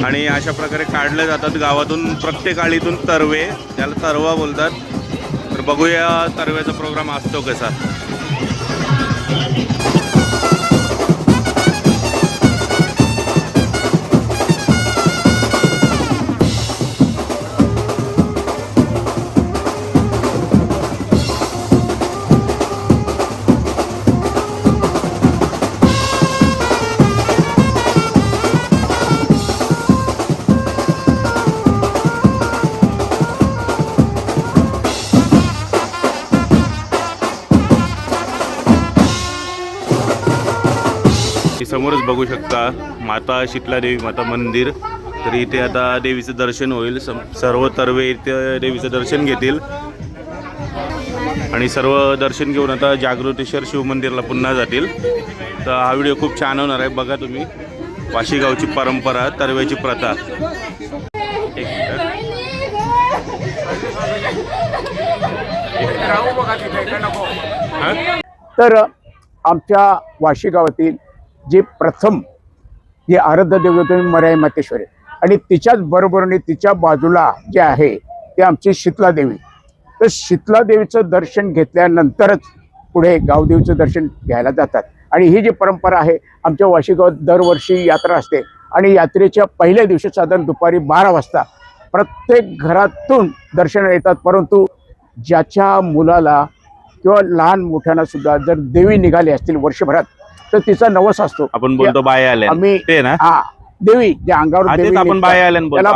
आणि अशा प्रकारे काढले जातात गावातून प्रत्येक आळीतून तरवे, त्याला तरवा बोलतात. तर बघूया तरव्याचा प्रोग्राम असतो कसा. समोरच बघू शकता माता शीतला देवी माता मंदिर. तर इथे आता देवीचं दर्शन होईल. सर्व तरवे इथे देवीचं दर्शन घेतील आणि सर्व दर्शन घेऊन आता जागृतेश्वर शिवमंदिरला पुन्हा जातील. तर हा व्हिडिओ खूप छान होणार आहे. बघा तुम्ही वाशीगावची परंपरा, तरव्याची प्रथा. तर आमच्या वाशी गावातील जे प्रथम जे आराध्य देवता मराई मातेश्वरी आणि तिच्याच बरोबरीने तिच्या बाजूला जे आहे ते आमची शीतला देवी. तर शीतला देवीचं दर्शन घेतल्यानंतरच पुढे गावदेवीचं दर्शन घ्यायला जातात. आणि ही जी परंपरा आहे आमच्या वाशी गावात दरवर्षी यात्रा असते आणि यात्रेच्या पहिल्या दिवशी साधारण दुपारी 12 वाजता प्रत्येक घरातून दर्शन येतात. परंतु ज्याच्या मुलाला किंवा लहान मोठ्यांना सुद्धा जर देवी निघाली असतील वर्षभरात तर तिचा नवस असतो. आपण बोलतो बाया आल्या आम्ही ते ना, हा देवी जे अंगावर देवी आपण बाया आल्या त्याला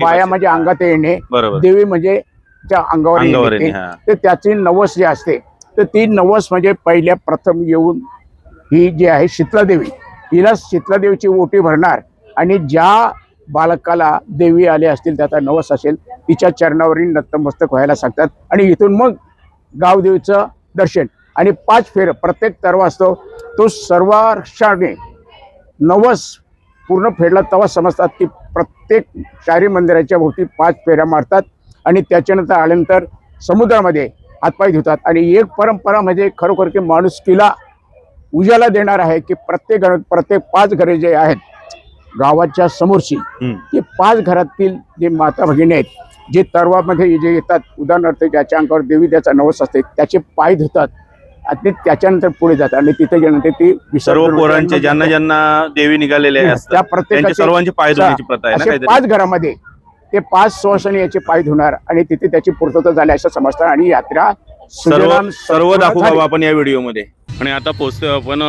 बाया म्हणजे अंगात येणे, देवी म्हणजे त्या अंगावर येणे. तर त्याची नवस जे असते तर ती नवस म्हणजे पहिल्या प्रथम येऊन ही जी आहे शीतला देवी, हिला शीतला देवीची ओटी भरणार आणि ज्या बालकाला देवी आले असतील त्याचा नवस असेल तिच्या चरणावरील नतमस्तक व्हायला सांगतात. आणि इथून मग गावदेवीचं दर्शन आणि 5 फेर प्रत्येक तरवा असतो तो सर्वांनी नवस पूर्ण फेडला तेव्हा समजतात की प्रत्येक शारी मंदिराच्या भोवती 5 फेऱ्या मारतात आणि त्याच्यानंतर आल्यानंतर समुद्रामध्ये हातपाय धुतात. आणि एक परंपरा म्हणजे खरोखर की माणुसकीला उजाला देणार आहे की प्रत्येक 5 घरे जे आहेत गावाच्या समोरची ते 5 घरातील जे माता भगिनी आहेत जे तरवामध्ये जे येतात, उदाहरणार्थ ज्याच्या अंगावर देवी त्याचा नवस असते त्याचे पाय धुतात आणि त्याच्यानंतर पुढे जातात आणि तिथे गेल्यानंतर ती सर्व पोरांचे ज्यांना ज्यांना देवी निघालेले असतात त्या प्रत्येकाचे सर्वांचे पाय धुण्याची प्रथा आहे ना. 5 घरामध्ये ते 5 सुवासिनी याचे पाय धुणार आणि तिथे त्याची पूर्तता झाली असं समजतात आणि यात्रा सर्व दाखवू बाबा आपण या व्हिडिओमध्ये. आणि आता पोहोचतोय आपण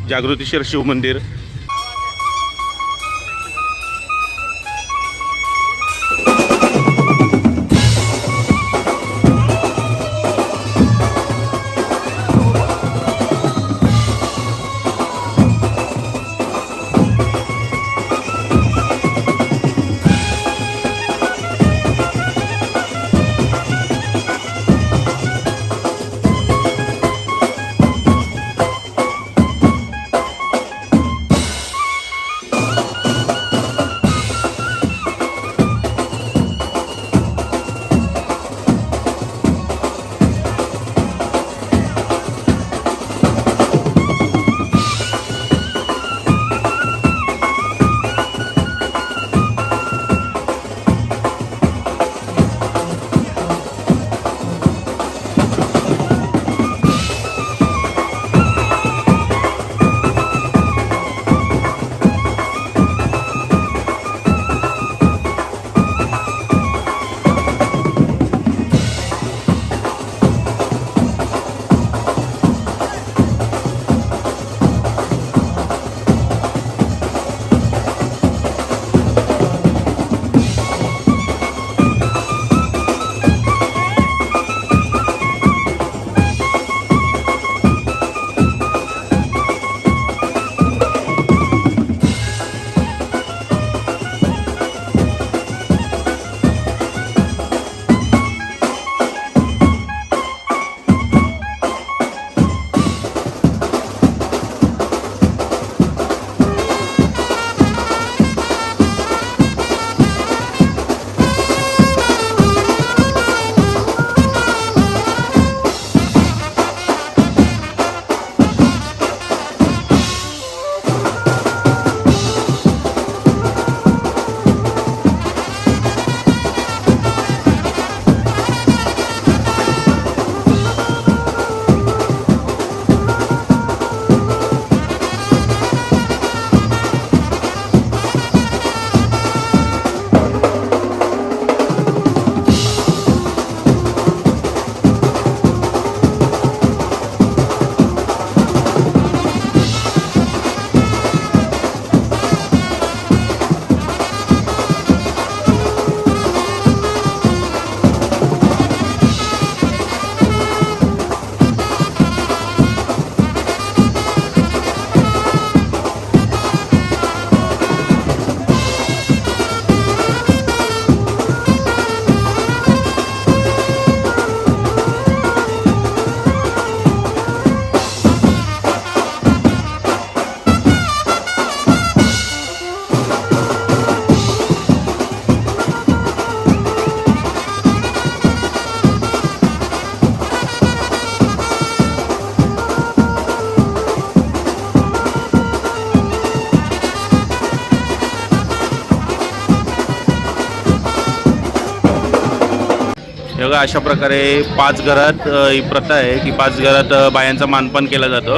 जागृतेश्वर शिव मंदिर. हे बघा अशा प्रकारे 5 घरात ही प्रथा आहे की 5 घरात बायांचा मानपान केला जातो.